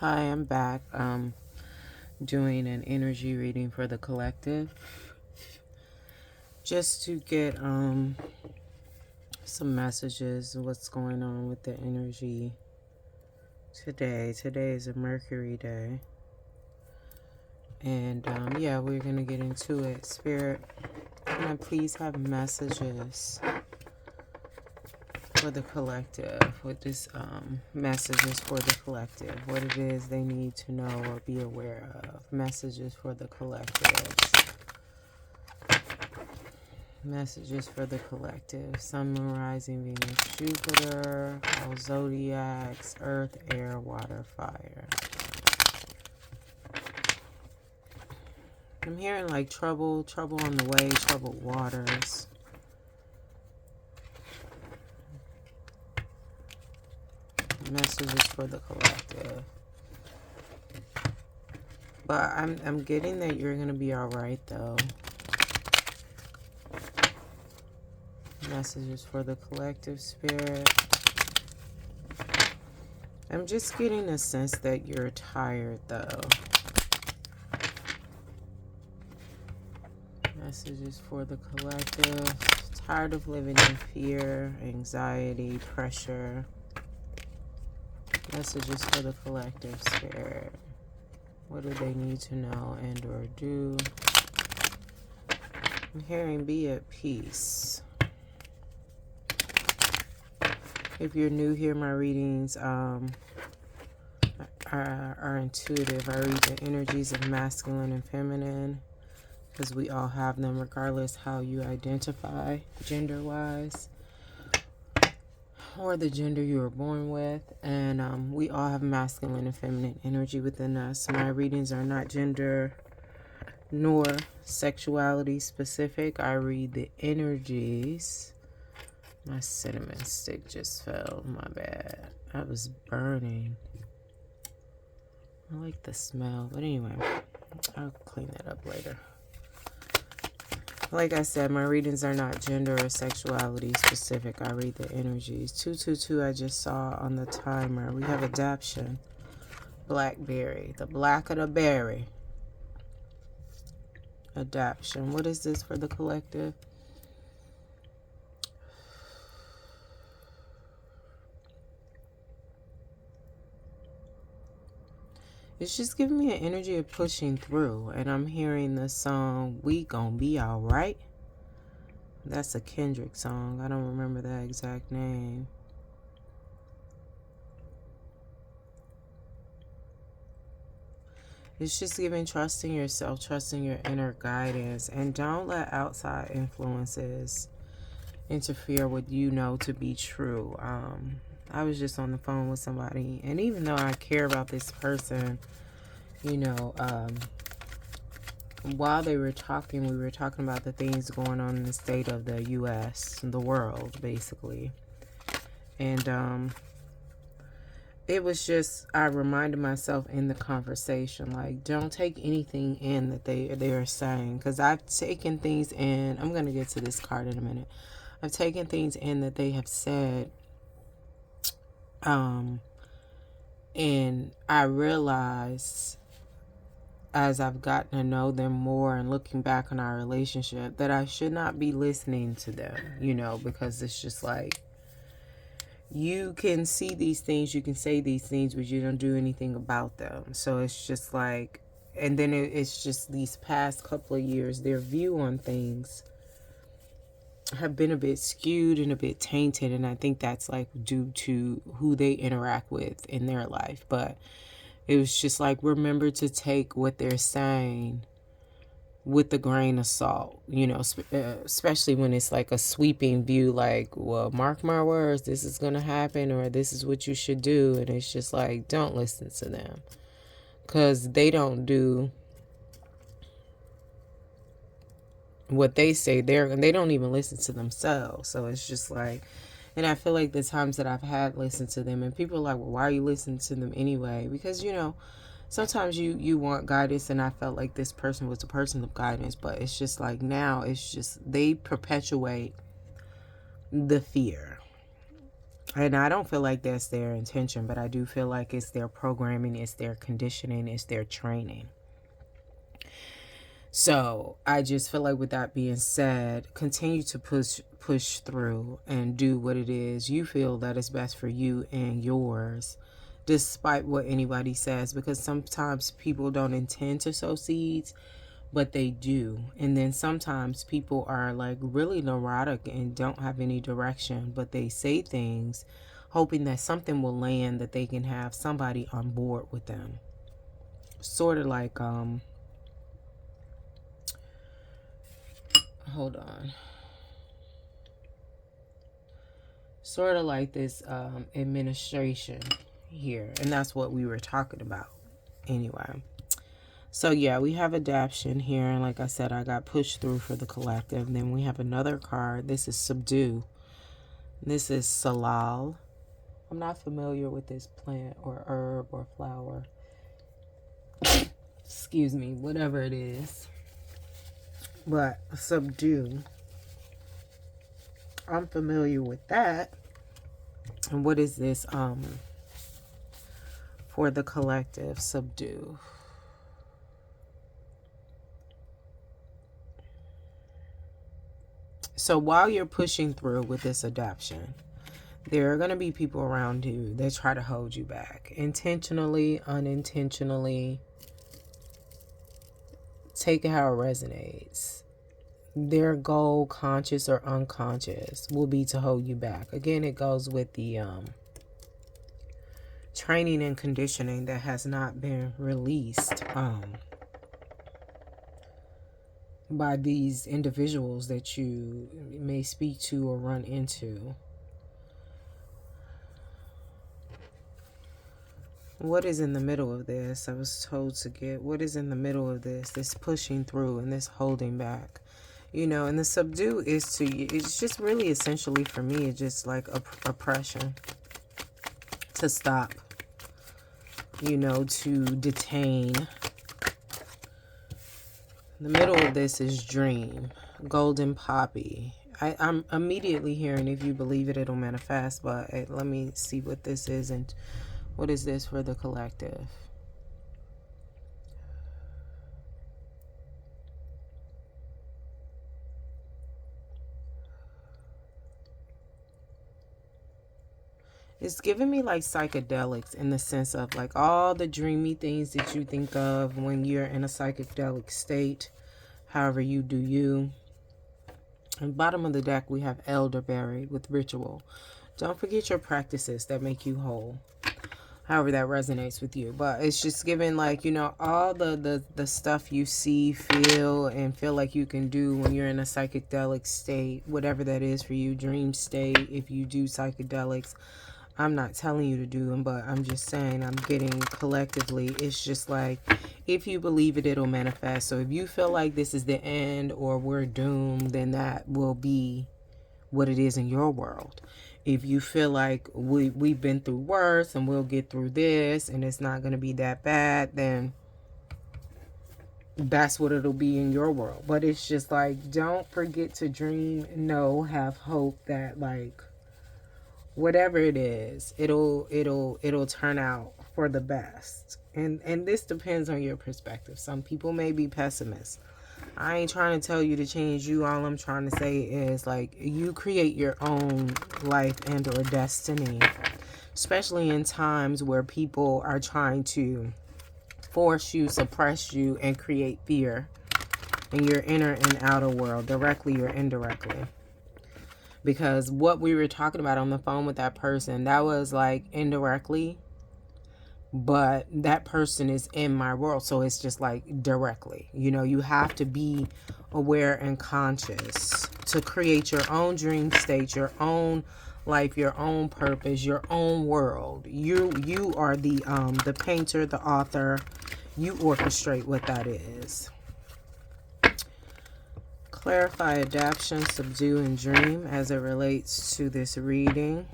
Hi, I'm back. Doing an energy reading for the collective, just to get some messages of what's going on with the energy today. Today is a Mercury day, and yeah, we're gonna get into it. Spirit, can I please have messages for the collective? What this messages for the collective? What it is they need to know or be aware of? Messages for the collective. Messages for the collective. Sun, Moon, Rising, Venus, Jupiter, all zodiacs, Earth, Air, Water, Fire. I'm hearing like trouble on the way, troubled waters. Messages for the collective. But I'm getting that you're gonna be alright though. Messages for the collective, Spirit. I'm just getting a sense that you're tired though. Messages for the collective. Tired of living in fear, anxiety, pressure. Messages for the collective, Spirit. What do they need to know and or do? I'm hearing be at peace. If you're new here, my readings are intuitive. I read the energies of masculine and feminine because we all have them regardless how you identify gender-wise or the gender you were born with. And we all have masculine and feminine energy within us. So my readings are not gender nor sexuality specific. I read the energies. My cinnamon stick just fell. My bad. I was burning. I like the smell. But anyway, I'll clean that up later. Like I said, my readings are not gender or sexuality specific. I read the energies. 222 I just saw on the timer. We have adaption. Blackberry. The black of the berry. Adaption. What is this for the collective? It's just giving me an energy of pushing through. And I'm hearing the song, We Gon' Be Alright. That's a Kendrick song. I don't remember that exact name. It's just giving trusting yourself, trusting your inner guidance. And don't let outside influences interfere with you know to be true. I was just on the phone with somebody. And even though I care about this person, you know, while they were talking, we were talking about the things going on in the state of the U.S., the world, basically. And it was just, I reminded myself in the conversation, like, don't take anything in that they are saying. Because I've taken things in, I'm going to get to this card in a minute. I've taken things in that they have said, and I realized as I've gotten to know them more and looking back on our relationship that I should not be listening to them, you know, because it's just like, you can see these things, you can say these things, but you don't do anything about them. So it's just like, and then it's just these past couple of years, their view on things have been a bit skewed and a bit tainted. And I think that's like due to who they interact with in their life. But it was just like, remember to take what they're saying with a grain of salt, you know, especially when it's like a sweeping view, like, well, mark my words, this is going to happen, or this is what you should do. And it's just like, don't listen to them because they don't do what they say. They don't even listen to themselves. So it's just like, and I feel like the times that I've had listened to them and people are like, well, why are you listening to them anyway? Because, you know, sometimes you want guidance, and I felt like this person was a person of guidance, but it's just like now it's just they perpetuate the fear. And I don't feel like that's their intention, but I do feel like it's their programming, it's their conditioning, it's their training. So I just feel like, with that being said, continue to push through and do what it is you feel that is best for you and yours, despite what anybody says, because sometimes people don't intend to sow seeds, but they do. And then sometimes people are like really neurotic and don't have any direction, but they say things hoping that something will land, that they can have somebody on board with them. Sort of like hold on. Sort of like this administration here, and that's what we were talking about anyway. So yeah, we have adaption here, and like I said, I got pushed through for the collective. And then we have another card. This is subdue. This is salal. I'm not familiar with this plant or herb or flower. Excuse me, whatever it is. But subdue, I'm familiar with that. And what is this for the collective? Subdue. So while you're pushing through with this adoption, there are going to be people around you that try to hold you back, intentionally, unintentionally. Take it how it resonates. Their goal, conscious or unconscious, will be to hold you back. Again, it goes with the training and conditioning that has not been released by these individuals that you may speak to or run into. What is in the middle of this? I was told to get what is in the middle of this pushing through and this holding back. You know, and the subdue is it's just really essentially for me, it's just like oppression. To stop. You know, to detain. The middle of this is dream. Golden poppy. I'm immediately hearing, if you believe it, it'll manifest. But let me see what this is and what is this for the collective. It's giving me like psychedelics, in the sense of like all the dreamy things that you think of when you're in a psychedelic state. However you do you. And bottom of the deck, we have elderberry with ritual. Don't forget your practices that make you whole. However that resonates with you. But it's just giving like, you know, all the stuff you see, feel, and feel like you can do when you're in a psychedelic state. Whatever that is for you. Dream state. If you do psychedelics. I'm not telling you to do them, but I'm just saying, I'm getting collectively, it's just like, if you believe it, it'll manifest. So if you feel like this is the end or we're doomed, then that will be what it is in your world. If you feel like we've been through worse and we'll get through this and it's not going to be that bad, then that's what it'll be in your world. But it's just like, don't forget to dream, know, have hope that like, whatever it is, it'll turn out for the best. And this depends on your perspective. Some people may be pessimists. I ain't trying to tell you to change you. All I'm trying to say is like, you create your own life and or destiny, especially in times where people are trying to force you, suppress you, and create fear in your inner and outer world, directly or indirectly. Because what we were talking about on the phone with that person, that was like indirectly, but that person is in my world. So it's just like directly, you know, you have to be aware and conscious to create your own dream state, your own life, your own purpose, your own world. You are the painter, the author. You orchestrate what that is. Clarify, adaption, subdue, and dream as it relates to this reading.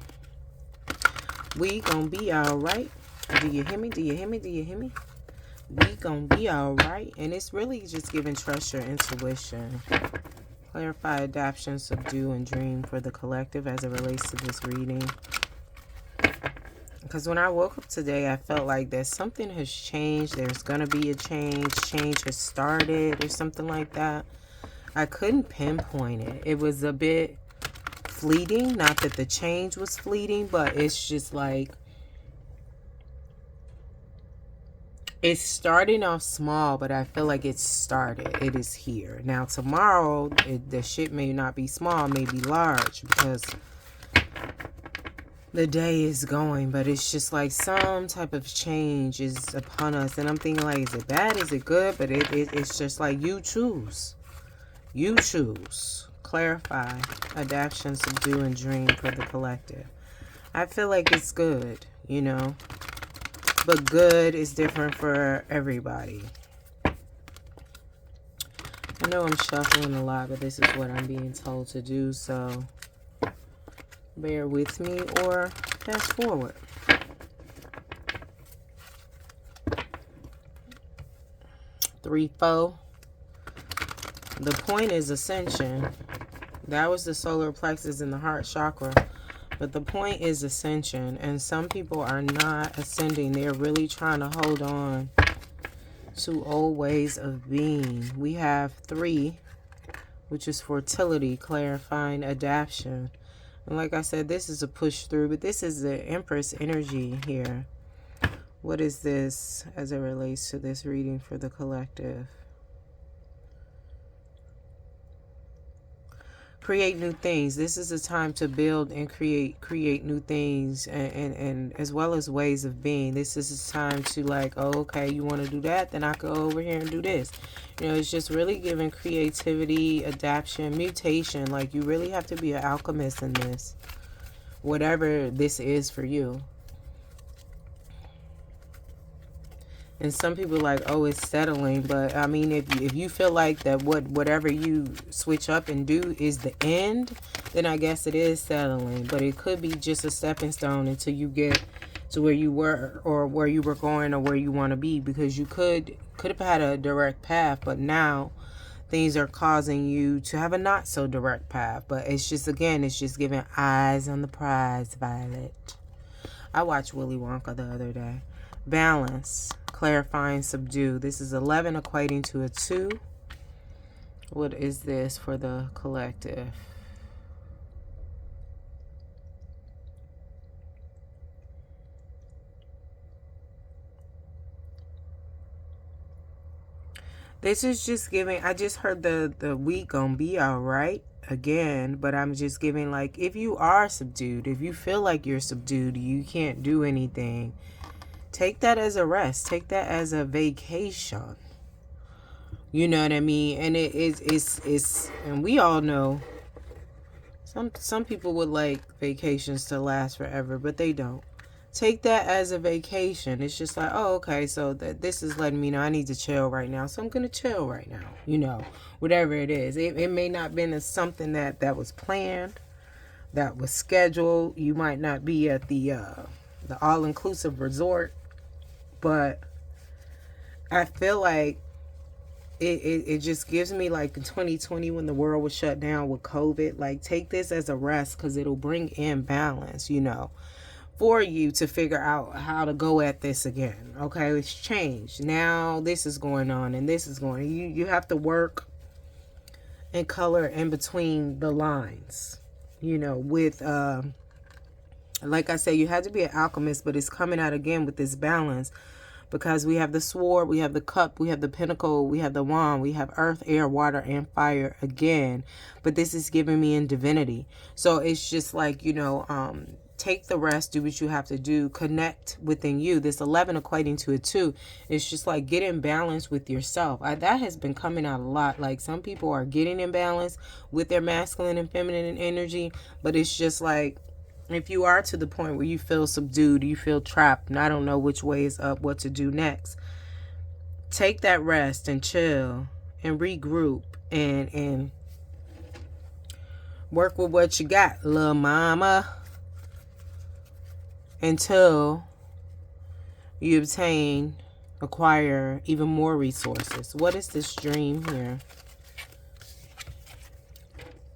We gonna be alright. Do you hear me? Do you hear me? Do you hear me? We gonna be alright. And it's really just giving trust your intuition. Clarify, adaption, subdue, and dream for the collective as it relates to this reading. because when I woke up today, I felt like that something has changed. There's going to be a change. Change has started or something like that. I couldn't pinpoint it. It was a bit fleeting. Not that the change was fleeting, but it's just like, it's starting off small, but I feel like it's started. It is here. Now, tomorrow, the shit may not be small, may be large, because the day is going, but it's just like some type of change is upon us. And I'm thinking like, is it bad? Is it good? But it's just like, you choose. You choose. Clarify, adaptation, subdue, and dream for the collective. I feel like it's good, you know. But good is different for everybody. I know I'm shuffling a lot, but this is what I'm being told to do, so bear with me or fast forward. Three, four. The point is ascension. That was the solar plexus in the heart chakra. But the point is ascension. And some people are not ascending. They're really trying to hold on to old ways of being. We have 3, which is fertility, clarifying, adaptation. And like I said, this is a push through, but this is the Empress energy here. What is this as it relates to this reading for the collective? Create new things. This is a time to build and create new things, and as well as ways of being. This is a time to like, oh, okay, you want to do that, then I go over here and do this. You know, it's just really giving creativity, adaptation, mutation. Like, you really have to be an alchemist in this, whatever this is for you. And some people are like, oh, it's settling. But I mean, if you feel like that whatever you switch up and do is the end, then I guess it is settling. But it could be just a stepping stone until you get to where you were, or where you were going, or where you want to be. Because you could have had a direct path, but now things are causing you to have a not so direct path. But it's just, again, it's just giving eyes on the prize, Violet. I watched Willy Wonka the other day. Balance, clarifying, subdue. This is 11 equating to a 2. What is this for the collective? This is just giving, I just heard the week gonna be all right again, but I'm just giving, like, if you are subdued, if you feel like you're subdued, you can't do anything, take that as a rest. Take that as a vacation. You know what I mean? And it's and we all know some people would like vacations to last forever, but they don't. Take that as a vacation. It's just like, oh, okay, so this is letting me know I need to chill right now, so I'm gonna chill right now. You know, whatever it is. It may not have been something that was planned, that was scheduled. You might not be at the all-inclusive resort, but I feel like it just gives me, like, in 2020 when the world was shut down with COVID, like, take this as a rest, because it'll bring in balance, you know, for you to figure out how to go at this again. Okay, it's changed. Now this is going on and this is going. You have to work and color in between the lines, you know, with like I say, you have to be an alchemist, but it's coming out again with this balance. Because we have the sword, we have the cup, we have the pinnacle, we have the wand, we have earth, air, water, and fire again. But this is giving me in divinity. So it's just like, you know, take the rest, do what you have to do, connect within you. This 11 equating to a 2. It's just like, get in balance with yourself. That has been coming out a lot. Like, some people are getting in balance with their masculine and feminine energy. But it's just like, if you are to the point where you feel subdued, you feel trapped, and I don't know which way is up, what to do next, take that rest and chill and regroup and work with what you got, little mama, until you acquire even more resources. What is this dream here?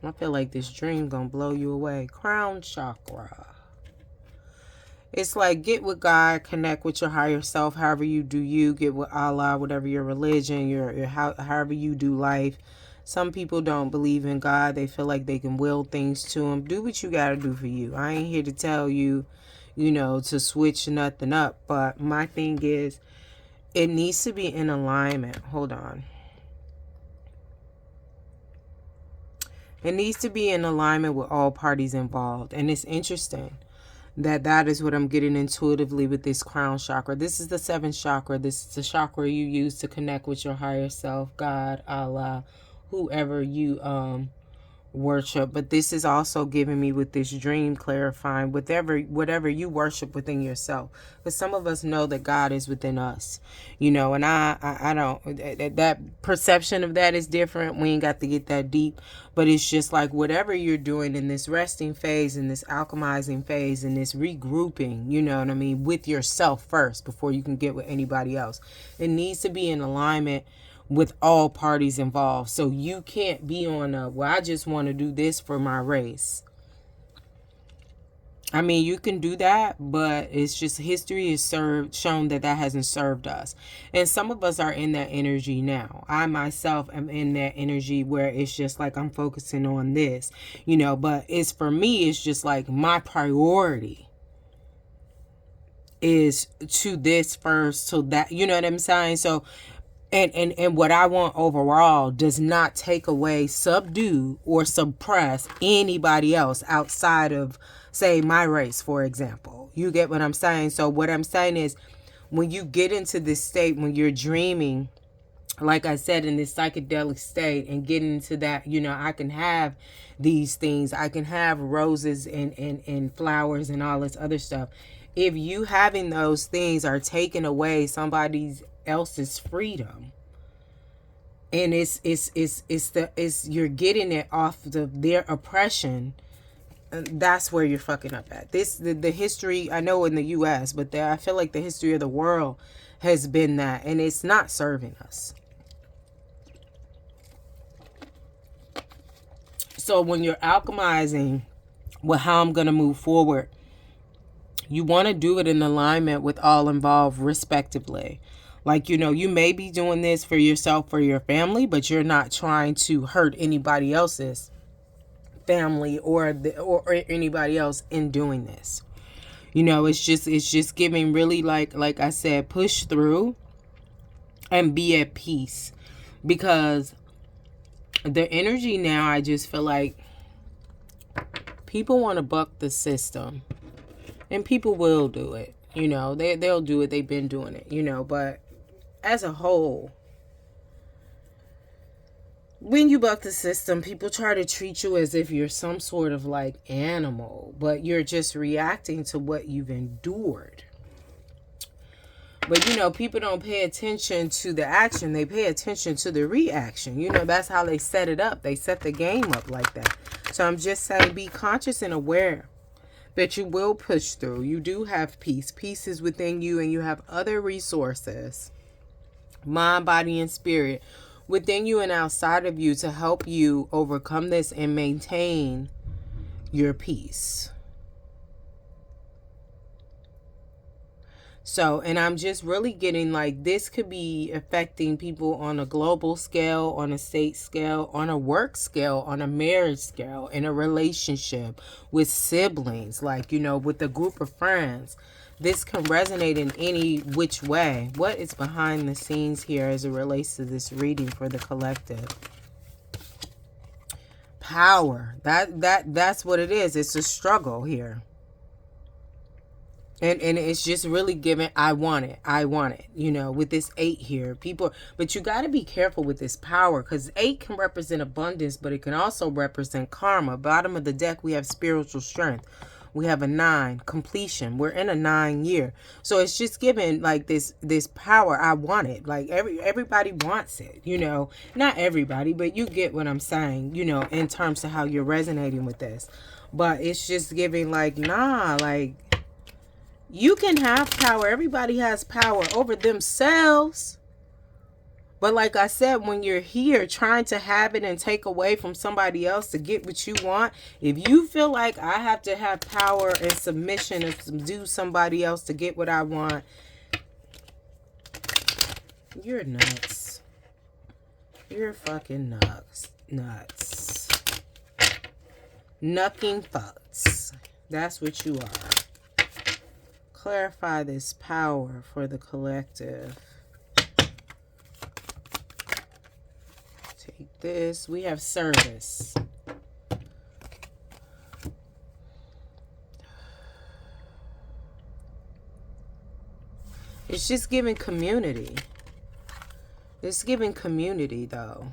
I feel like this dream gonna blow you away. Crown chakra. It's like, get with God, connect with your higher self, however you do you, get with Allah, whatever your religion, however you do life. Some people don't believe in God. They feel like they can will things to him. Do what you got to do for you. I ain't here to tell you, to switch nothing up. But my thing is, it needs to be in alignment. Hold on. It needs to be in alignment with all parties involved. And it's interesting that is what I'm getting intuitively with this crown chakra. This is the seventh chakra. This is the chakra you use to connect with your higher self, God, Allah, whoever you worship. But this is also giving me with this dream clarifying whatever you worship within yourself, because some of us know that God is within us, and I don't, that perception of that is different. We ain't got to get that deep, but it's just like whatever you're doing in this resting phase, in this alchemizing phase, in this regrouping, with yourself first before you can get with anybody else. It needs to be in alignment with all parties involved. So you can't be on I just want to do this for my race. I mean, you can do that, but it's just history has shown that hasn't served us. And some of us are in that energy now. I myself am in that energy where it's just like I'm focusing on this, but it's for me, it's just like my priority is to this first, to that, you know what I'm saying? So and what I want overall does not take away, subdue, or suppress anybody else outside of, say, my race, for example. You get what I'm saying? So what I'm saying is, when you get into this state, when you're dreaming, like I said, in this psychedelic state, and get into that, I can have these things. I can have roses and flowers and all this other stuff. If you having those things are taking away somebody else's freedom, and it's you're getting it off their oppression, that's where you're fucking up at. The history, I know in the US, but I feel like the history of the world has been that, and it's not serving us. So when you're alchemizing with how I'm going to move forward, you want to do it in alignment with all involved respectively. Like, you may be doing this for yourself, for your family, but you're not trying to hurt anybody else's family or anybody else in doing this. It's just giving really, like I said, push through and be at peace. Because the energy now, I just feel like people want to buck the system. And people will do it, they'll do it. They've been doing it, but as a whole, when you buck the system, people try to treat you as if you're some sort of like animal, but you're just reacting to what you've endured. But, people don't pay attention to the action. They pay attention to the reaction. That's how they set it up. They set the game up like that. So I'm just saying, be conscious and aware that you will push through. You do have peace. Peace is within you, and you have other resources, mind, body, and spirit, within you and outside of you to help you overcome this and maintain your peace. So, and I'm just really getting like this could be affecting people on a global scale, on a state scale, on a work scale, on a marriage scale, in a relationship with siblings, like, with a group of friends. This can resonate in any which way. What is behind the scenes here as it relates to this reading for the collective? Power. That's what it is. It's a struggle here. And it's just really giving, I want it, with this 8 here. People, but you got to be careful with this power, because 8 can represent abundance, but it can also represent karma. Bottom of the deck, we have spiritual strength. We have a 9, completion. We're in a 9 year. So it's just giving like this power. I want it. Like everybody wants it, not everybody, but you get what I'm saying, in terms of how you're resonating with this. But it's just giving like, nah, like, you can have power. Everybody has power over themselves. But like I said, when you're here trying to have it and take away from somebody else to get what you want, if you feel like I have to have power and submission and subdue somebody else to get what I want, you're nuts. You're fucking nuts. Nuts. Knucking fucks. That's what you are. Clarify this power for the collective. Take this. We have service. It's just giving community. It's giving community, though.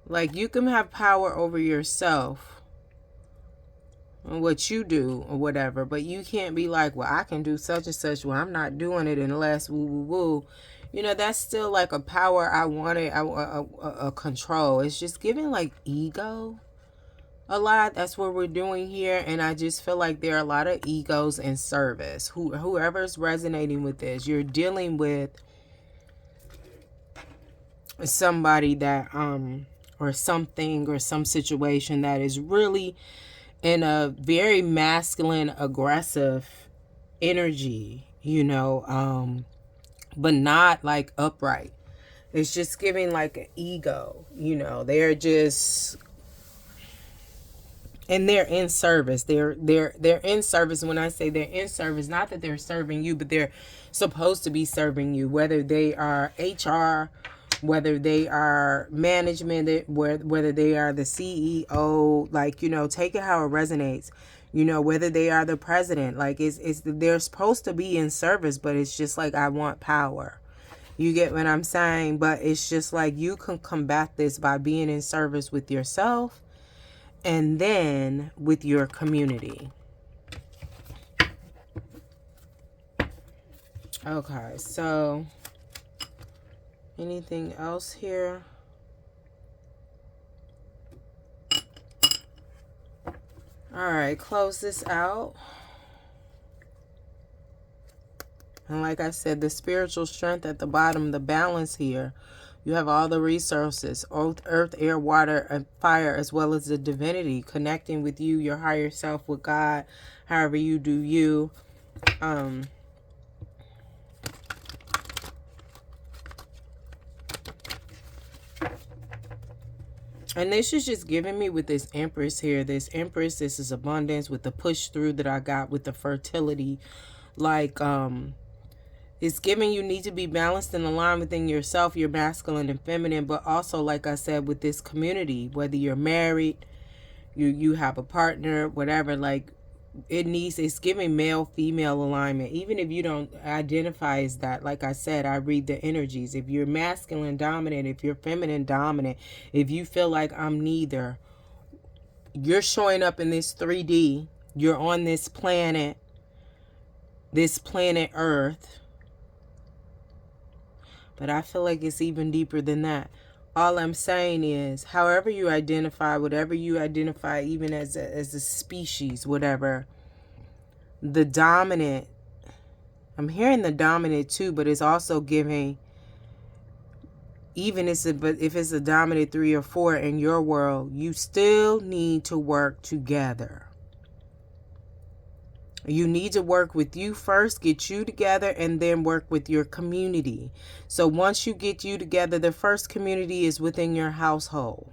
Like, you can have power over yourself and what you do or whatever, but you can't be like, well, I can do such and such. Well, I'm not doing it unless woo woo woo. You know, that's still like a power I wanted, a control. It's just giving like ego a lot. That's what we're doing here. And I just feel like there are a lot of egos in service. Whoever's resonating with this, you're dealing with somebody that or something or some situation that is really in a very masculine, aggressive energy, you know, but not like upright. It's just giving like an ego, you know. They're just, and they're in service. They're in service. When I say they're in service, not that they're serving you, but they're supposed to be serving you, whether they are HR, whether they are management, whether they are the CEO, like, you know, take it how it resonates, you know, whether they are the president, like it's they're supposed to be in service, but it's just like, I want power. You get what I'm saying? But it's just like, you can combat this by being in service with yourself and then with your community. Okay, so anything else here? All right, close this out. And like I said, the spiritual strength at the bottom, the balance here. You have all the resources, earth, air, water, and fire, as well as the divinity connecting with you, your higher self, with God, however you do you. And this is just giving me with this Empress here. This Empress, this is abundance with the push through that I got with the fertility. Like, it's giving you need to be balanced and aligned within yourself, your masculine and feminine, but also, like I said, with this community, whether you're married, you have a partner, whatever, like, it's giving male female alignment. Even if you don't identify as that, like I said, I read the energies. If you're masculine dominant, if you're feminine dominant, if you feel like I'm neither, you're showing up in this 3D, you're on this planet Earth, but I feel like it's even deeper than that. All I'm saying is, however you identify, whatever you identify, even as a species, whatever, the dominant, I'm hearing the dominant too, but it's also giving, even if it's a dominant 3 or 4 in your world, you still need to work together. You need to work with you first, get you together, and then work with your community. So once you get you together, the first community is within your household.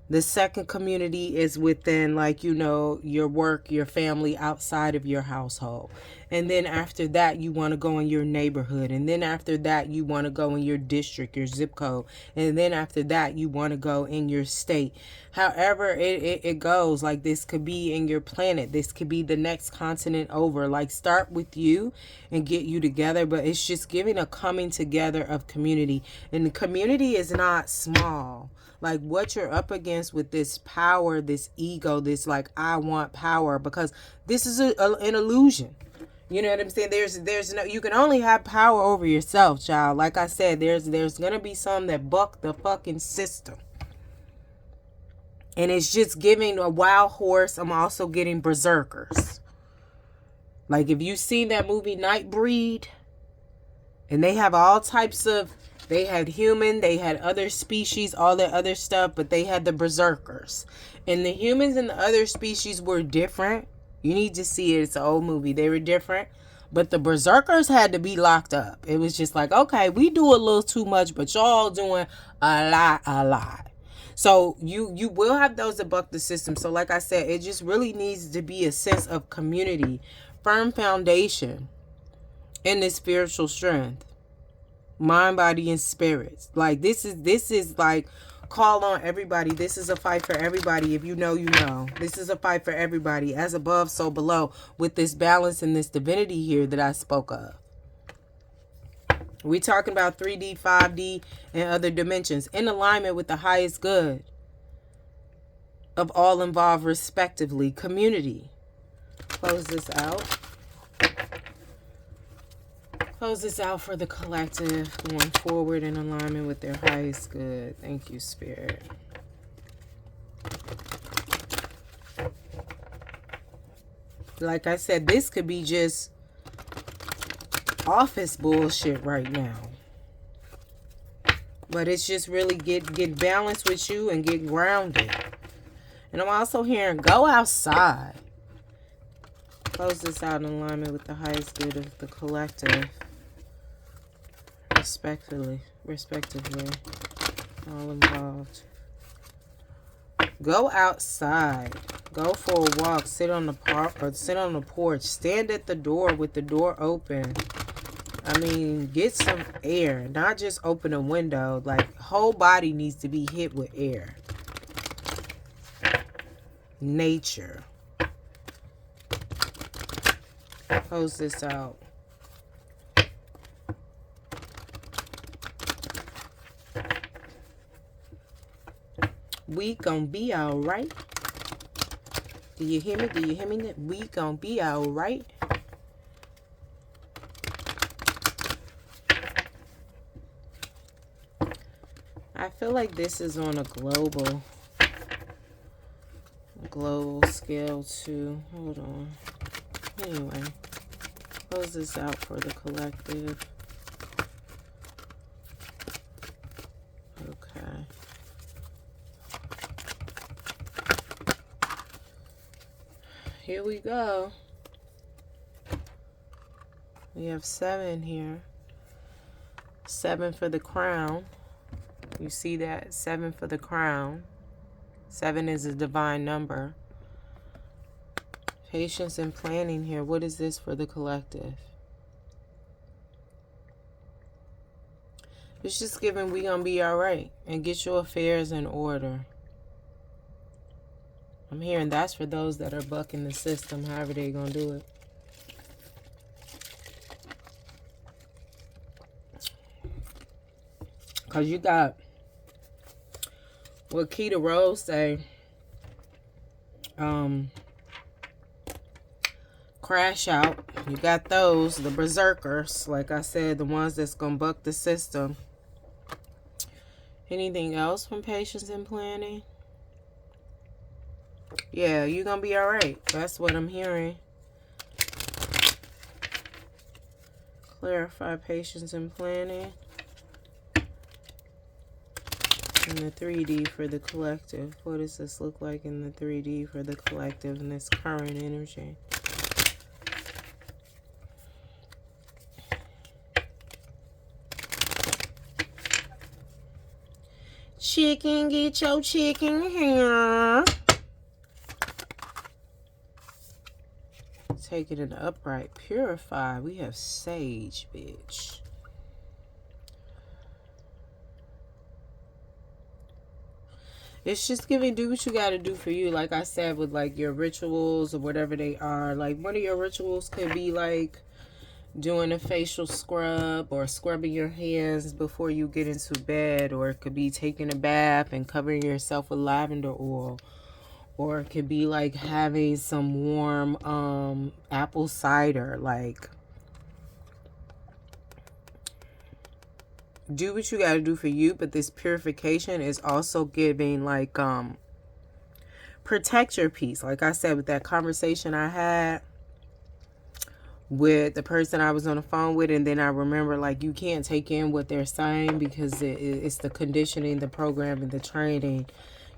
The second community is within, like, you know, your work, your family outside of your household. And then after that, you want to go in your neighborhood. And then after that, you want to go in your district, your zip code. And then after that, you want to go in your state. However it goes, like, this could be in your planet. This could be the next continent over. Like, start with you and get you together. But it's just giving a coming together of community. And the community is not small. Like, what you're up against with this power, this ego, this, like, I want power, because this is an illusion. You know what I'm saying? There's no, you can only have power over yourself, child. Like I said, there's gonna be some that buck the fucking system. And it's just giving a wild horse. I'm also getting berserkers. Like, if you've seen that movie Nightbreed, And they have all types of, they had human, they had other species, all that other stuff, but they had the berserkers. And the humans and the other species were different. You need to see it. It's an old movie. They were different. But the berserkers had to be locked up. It was just like, okay, we do a little too much, but y'all doing a lot. So you will have those that buck the system. So like I said, it just really needs to be a sense of community, firm foundation, and the spiritual strength, mind, body, and spirits. Like this is like, call on everybody. This is a fight for everybody. If you know, you know. This is a fight for everybody. As above, so below, with this balance and this divinity here that I spoke of. We talking about 3D, 5D, and other dimensions in alignment with the highest good of all involved, respectively. Community. Close this out. Close this out for the collective, going forward in alignment with their highest good. Thank you, Spirit. Like I said, this could be just office bullshit right now. But it's just really get balanced with you and get grounded. And I'm also hearing, go outside. Close this out in alignment with the highest good of the collective. Respectively, all involved. Go outside. Go for a walk. Sit on the park or sit on the porch. Stand at the door with the door open. I mean, get some air. Not just open a window. Like, whole body needs to be hit with air. Nature. Close this out. We gonna be alright. Do you hear me? Do you hear me? We gonna be alright. I feel like this is on a global scale too. Hold on. Anyway, close this out for the collective. Okay. Here we go. We have 7 here. 7 for the crown. You see that? 7 for the crown. 7 is a divine number. Patience and planning here. What is this for the collective? It's just giving we gonna be alright. And get your affairs in order. I'm hearing that's for those that are bucking the system, however they gonna do it. Because you got what Keita Rose say, crash out. You got those, the berserkers, like I said, the ones that's gonna buck the system. Anything else from patience and planning? Yeah, you're gonna be alright. That's what I'm hearing. Clarify patience and planning. And the 3D for the collective. What does this look like in the 3D for the collective in this current energy? Chicken, get your chicken here. Take it in the upright. Purify. We have sage, bitch. It's just giving, do what you got to do for you. Like I said, with like your rituals or whatever they are. Like one of your rituals could be like doing a facial scrub or scrubbing your hands before you get into bed. Or it could be taking a bath and covering yourself with lavender oil. Or it could be like having some warm apple cider. Like, do what you got to do for you, but this purification is also giving like protect your peace. Like I said, with that conversation I had with the person I was on the phone with, and then I remember, like, you can't take in what they're saying because it's the conditioning, the programming, the training,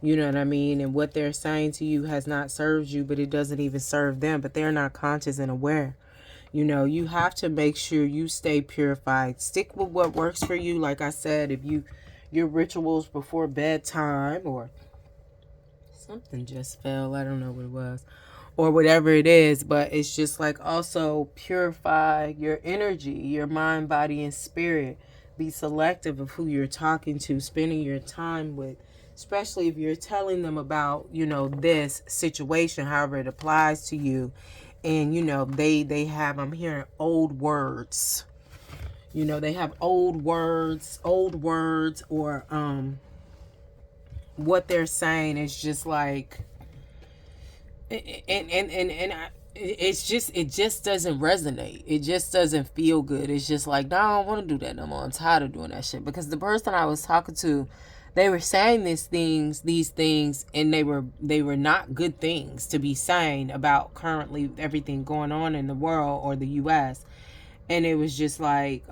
you know what I mean? And what they're saying to you has not served you, but it doesn't even serve them, but they're not conscious and aware. You know, you have to make sure you stay purified. Stick with what works for you. Like I said, if your rituals before bedtime, or something just fell, I don't know what it was, or whatever it is, but it's just like, also purify your energy, your mind, body, and spirit. Be selective of who you're talking to, spending your time with, especially if you're telling them about, you know, this situation, however it applies to you. And you know, they have, I'm hearing old words, you know, they have old words, or what they're saying is just like, it just doesn't resonate. It just doesn't feel good. It's just like, no, I don't want to do that no more. I'm tired of doing that shit. Because the person I was talking to, they were saying these things, and they were not good things to be saying about currently everything going on in the world or the US. And it was just like,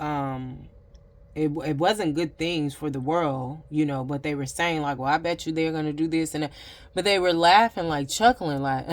it wasn't good things for the world, you know, but they were saying like, well, I bet you they're going to do this and that. But they were laughing, like chuckling, like,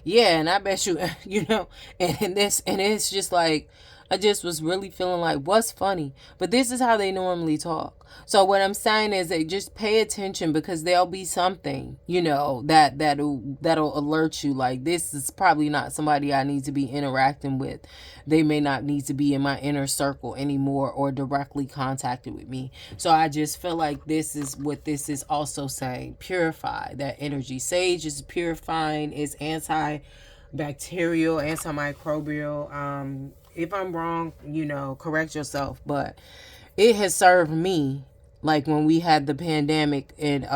yeah, and I bet you, you know, and it's just like, I just was really feeling like, what's funny? But this is how they normally talk. So what I'm saying is, they just pay attention, because there'll be something, you know, that'll alert you, like, this is probably not somebody I need to be interacting with. They may not need to be in my inner circle anymore or directly contacted with me. So I just feel like this is what this is also saying. Purify that energy. Sage is purifying, it's antibacterial, antimicrobial. If I'm wrong, you know, correct yourself. But it has served me. Like when we had the pandemic, and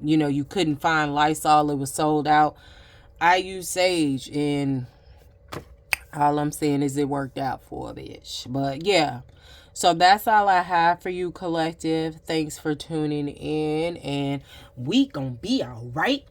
you know, you couldn't find Lysol, it was sold out. I used Sage, and all I'm saying is it worked out for a bitch. But yeah. So that's all I have for you, collective. Thanks for tuning in, and we gonna be all right.